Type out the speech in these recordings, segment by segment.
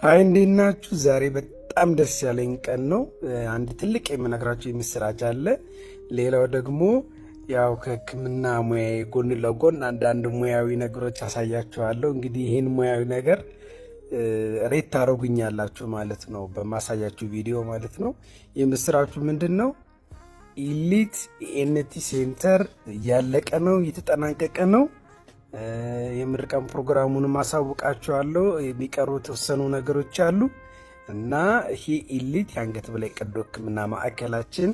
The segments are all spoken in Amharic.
ሃይ እንዴት ናችሁ? ዛሬ በጣም ደስ ያለኝ ቀን ነው። አንድ ትልቅ የምነግራችሁ የምስራች አለ። ሌላው ደግሞ ያው ከሕክምና ሙያዬ ጎን ለጎን አንዳንድ ሙያዊ ነገሮች አሳያችኋለሁ። እንግዲህ ይህን ሙያዊ ነገር ሬት ታደርጉኛላችሁ ማለት ነው፣ በማሳያችሁ ቪዲዮ ማለት ነው። የምስራቹ ምንድን ነው? ኢሊት ኢኤንቲ ሴንተር እያለቀ ነው፣ እየተጠናቀቀ ነው። የምርቃን ፕሮግራሙን ማሳውቃችኋለሁ። የሚቀሩ የተወሰኑ ነገሮች አሉ እና ይሄ ኢሊት የአንገት በላይ ቀዶ ሕክምና ማዕከላችን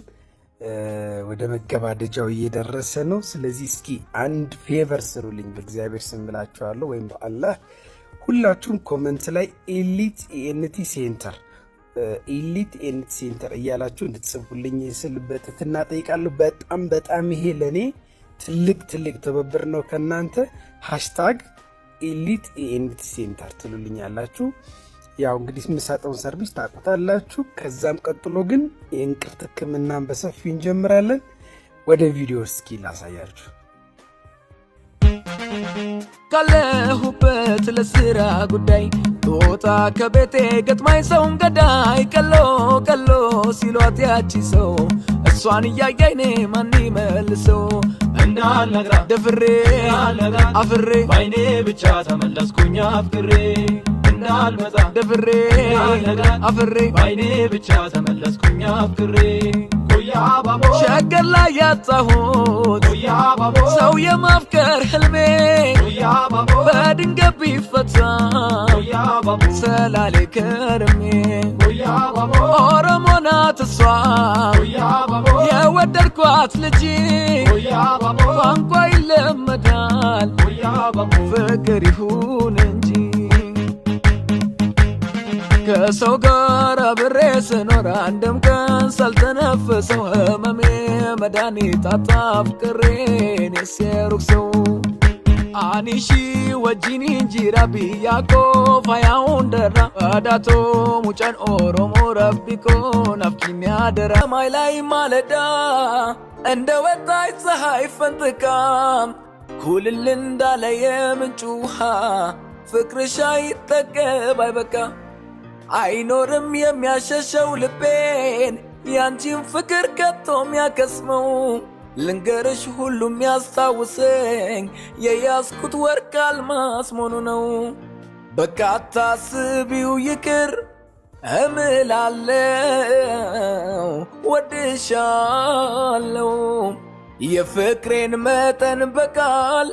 ወደ መገባደጃው እየደረሰ ነው። ስለዚህ እስኪ አንድ ፌቨር ስሩልኝ በእግዚአብሔር ስም ብላችኋለሁ፣ ወይም በአላህ ሁላችሁም ኮመንት ላይ ኢሊት ኢኤንቲ ሴንተር ኢሊት ኢኤንቲ ሴንተር እያላችሁ እንድትጽፉልኝ ስል በትህትና እጠይቃለሁ። በጣም ይሄ ለእኔ ትልቅ ትብብር ነው ከእናንተ። ሃሽታግ ኢሊት ኢኤንቲ ሴንተር ትሉልኛላችሁ። ያው እንግዲህ የምሰጠውን ሰርቪስ ታውቁታላችሁ። ከዛም ቀጥሎ ግን የእንቅርት ህክምናን በሰፊው እንጀምራለን። ወደ ቪዲዮ እስኪ ላሳያችሁ። ካለሁበት ለስራ ጉዳይ ጦጣ ከቤቴ ገጥማኝ ሰውን ገዳይ ቀሎ ሲሏት ያቺ ሰው እሷን እያያይኔ ማን ይመልሰው እንዳልነግራ ደፍሬ አፍሬ ባይኔ ብቻ ተመለስኩኝ አፍቅሬ እንዳልመጣ ደፍሬ አፍሬ ባይኔ ብቻ ተመለስኩኝ አፍቅሬ ሸገር ላይ ያጣሁት ሰው የማፍቀር ህልሜ በድንገት ቢፈታ ሰላሌ ከርሜ ኦሮሞ ናት እሷ የወደድኳት ልጅ ቋንቋ ይለመዳል ፍቅር ይሁን እንጂ ከሰው ጋር አብሬ ስኖር አንድም ቀን ሳልተነፍሰው ህመሜ መድኃኒት አጣ ፍቅሬን የሴሩክ ሰው አኒሺ ወጂኒ እንጂራ ቢያኮ ፋያውን ደራ አዳቶ ሙጫን ኦሮሞ ረቢኮ ናፍኪኝ ያደራ ማይ ላይ ማለዳ እንደ ወጣች ፀሐይ ፈንጥቃ ኩልል እንዳለ የምንጭ ውሃ ፍቅርሽ አይጠገብ አይበቃ አይኖርም የሚያሸሸው ልቤን ያንቺን ፍቅር ከቶ የሚያከስመው ልንገርሽ ሁሉም ያስታውሰኝ የያዝኩት ወርቅ አልማስ መሆኑ ነው። በቃ አታስቢው ይቅር እምላለው ወድሻለው የፍቅሬን መጠን በቃል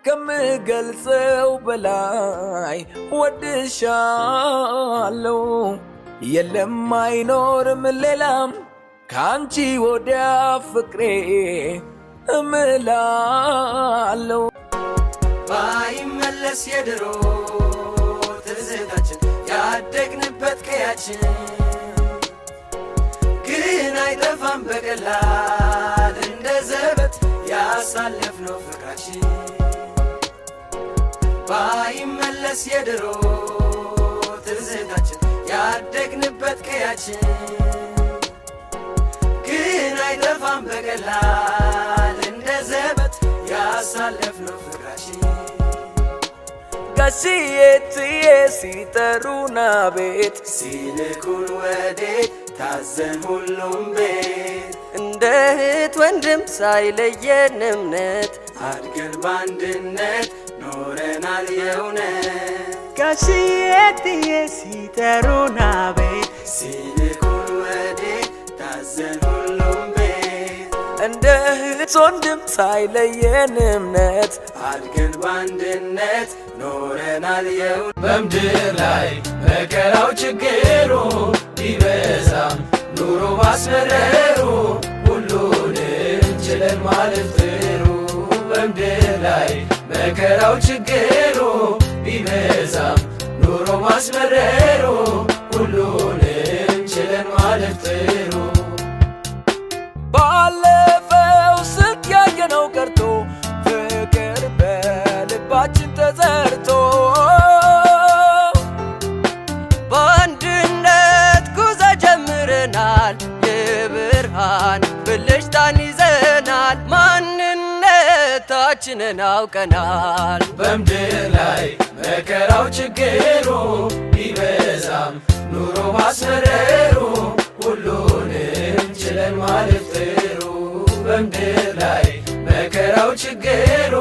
ከምገልጸው በላይ ወድሻለው የለም አይኖርም ሌላም ካንቺ ወዲያ ፍቅሬ እምላለው ባይመለስ የድሮ ትዝታችን ያደግንበት ቀያችን ግን አይጠፋም በቀላል እንደ ዘበት ያሳለፍነው ፍቅራችን ባይመለስ የድሮ ትዝታችን ያደግንበት ቀያችን ግን አይጠፋም በቀላል እንደ ዘበት ያሳለፍነው ፍቅራችን ጋሽዬትዬ ሲጠሩና ቤት ሲልኩን ወዴት ታዘን ሁሉም ቤት እንደ እህት ወንድም ሳይለየን እምነት አድገን በአንድነት ኖረናል የእውነት ጋሽዬትዬ ሲጠሩና ቤት ሲልኩን ወዴት ታዘን ሁሉም ቤት እንደ እህት ወንድም ሳይለየን እምነት አድገን በአንድነት ኖረናል የእውነት በምድር ላይ መከራው ችግሩ ቢበዛም ኑሮ ማስመረሩ ሁሉንም ችለን ማለፍ ጥሩ በምድር ላይ መከራው ችግሩ ቢበዛም ኑሮ ማስመረሩ ሁሉንም ችለን ማለፍ ጥሩ ባለፈው ስንት ያየነው ቀርቶ ፍቅር በልባችን ተዘርቶ በአንድነት ጉዞ ጀምረናል የብርሃን ብልጭታን ይዘናል ማንነታችንን አውቀናል በምድር ላይ መከራው ችግሩ ቢበዛ ኑሮ ማስመረሩ ሁሉንም ችለን ማለፍ ጥሩ በምድር ላይ መከራው ችግሩ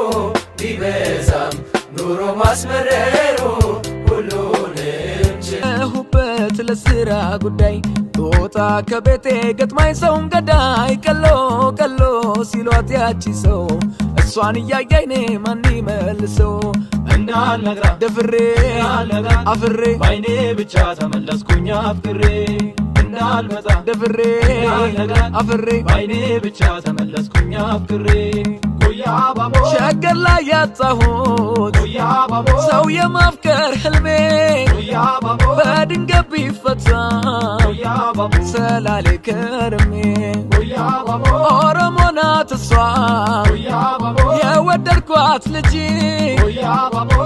ቢበዛም ኑሮ ማስመረሩ ሁሉንም ሁበት ለስራ ጉዳይ ጦጣ ከቤቴ ገጥማኝ ሰውን ገዳይ ቀሎ ቀሎ ሲሏት ያቺ ሰው እሷን እያያይኔ ማን ይመልሰው እንዳልነግራ ደፍሬ አፍሬ ባይኔ ብቻ ተመለስኩኝ አፍቅሬ እንዳልመጣ ደፍሬ አፍሬ ባይኔ ብቻ ተመለስኩኝ አፍቅሬ ሸገር ላይ ያጣሁት ሰው የማፍቀር ህልሜ በድንገት ቢፈታ ሰላሌ ከርሜ ኦሮሞ ናት እሷ የወደድኳት ልጅ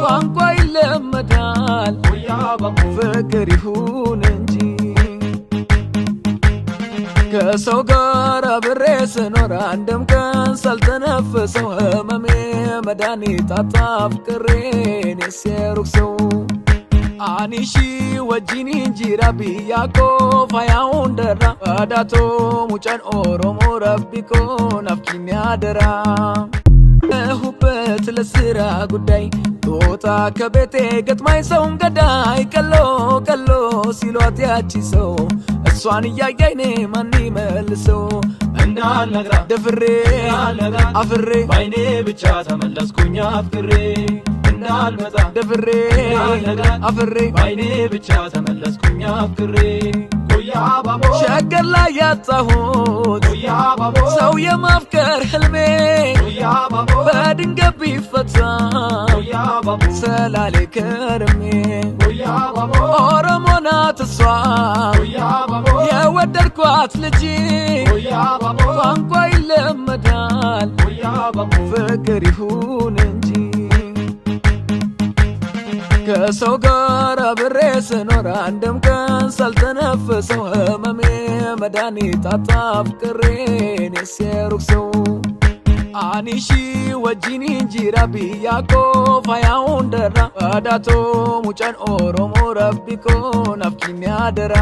ቋንቋ ይለመዳል ፍቅር ይሁን እንጂ ከሰው ጋር አብሬ ስኖር አንድም ቀን ሳልተነፍሰው ህመሜ መድኃኒት አጣ ፍቅሬን የሴሩክ ሰው አኒሺ ወጂኒ እንጂራ ቢያኮ ፋያውን ደራ አዳቶ ሙጫን ኦሮሞ ረቢኮ ናፍቂኝ አደራ ሁበት ለስራ ጉዳይ ጦጣ ከቤቴ ገጥማኝ ሰውን ገዳይ ቀሎ ቀሎ ሲሏት ያቺ ሰው እሷን እያያይኔ ማን ይመልሰው እንዳልነግራ ደፍሬ አፍሬ ባይኔ ብቻ ተመለስኩኝ አፍቅሬ እንዳልመጣ ደፍሬ አፍሬ ባይኔ ብቻ ተመለስኩኝ አፍቅሬ ሸገር ላይ ያጣሁት ሰው የማፍቀር ህልሜ በድንገት ቢፈታ ሰላሌ ከርሜ ኦሮሞ ናት እሷ የወደድኳት ልጅ ቋንቋ ይለመዳል ፍቅር ይሁን እንጂ ከሰው ጋር አብሬ ስኖር አንድም ቀን ሳልተነፍሰው ህመሜ መድኃኒት አጣ ፍቅሬን የሴሩክ ሰው አኒሺ ወጂኒ እንጂራ ቢያኮ ፋያውን ደራ አዳቶ ሙጫን ኦሮሞ ረቢኮ ናፍቂኝ አደራ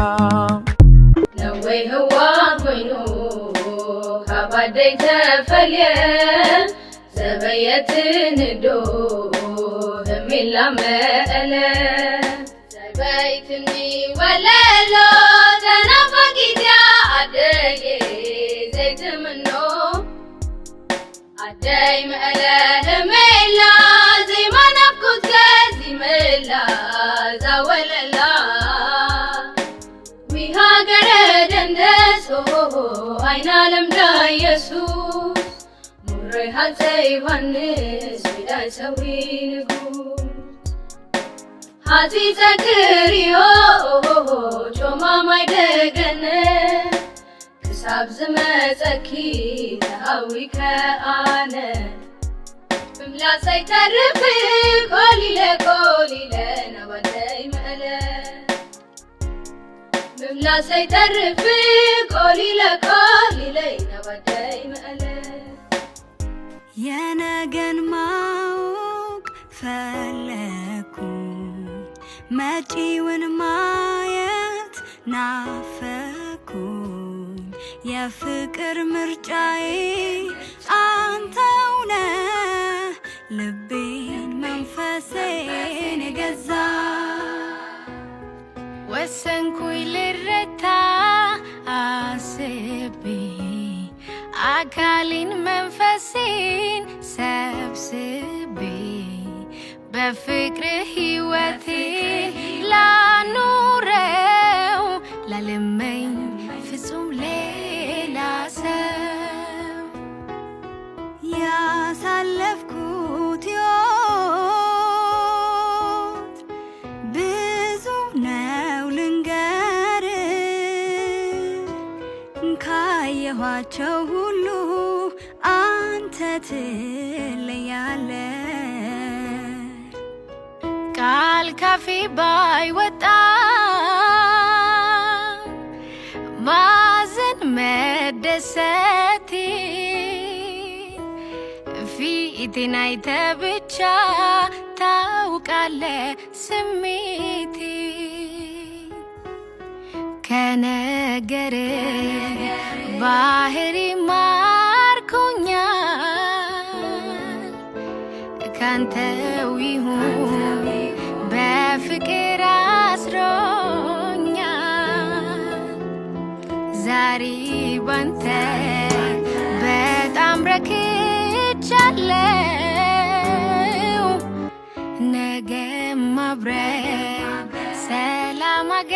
ነወይ ህዋ ኮይኑ ካባደይ ተፈልየ ዘበየትንዶ ህሚላ መእለ ዘበይትኒ ወለሎ ተናፋቂትያ አደዬ ዘይትምኖ አደይ መእለ ህሚላ ዘይማናፍኩት ከዚምላ ዛወለላ ዊሃገረ ደንደሶ አይና ለምዳ ኢየሱስ ሙረይ ሀፀ ዮሐንስ ሚዳይ ሰዊ ንጉስ ሀፂ ዘክርዮ ጮማ ማይደገነ ክሳብ ዝመፀኪ ተሃዊ ከአነ ብምላሰይ ተርፍ ኮሊለ ኮሊለ ናባደይ መእለ ብምላሰይ ተርፍ ኮሊለ ኮሊለ ናባደይ መእለ የነገን ማወቅ ፈለኩ መጪውን ማየት ናፈኩኝ የፍቅር ምርጫዬ አንተው ነህ ልቤን መንፈሴን የገዛ ወሰንኩኝ ልረታ አስቤ አካሌን መንፈሴን ሰብስቤ በፍቅር ሕይወቴን ላኑረው ላለመኝ ፍጹም ሌላ ሰው ያሳለፍኩት ሕይወት ብዙ ነው ልንገር ካየኋቸው ሁሉ አንተ ትለያለ ቃል ካፌ ባይወጣ ማዘን መደሰቴ ፊቴን አይተህ ብቻ ታውቃለህ ስሜቴ ከነገር ባህሪ ማርኮኛል ካንተው ይሁን በፍቅር አስሮኛል ዛሬ ባንተ በጣም ረክቻለሁ ነገም አብረን ሰላም አገ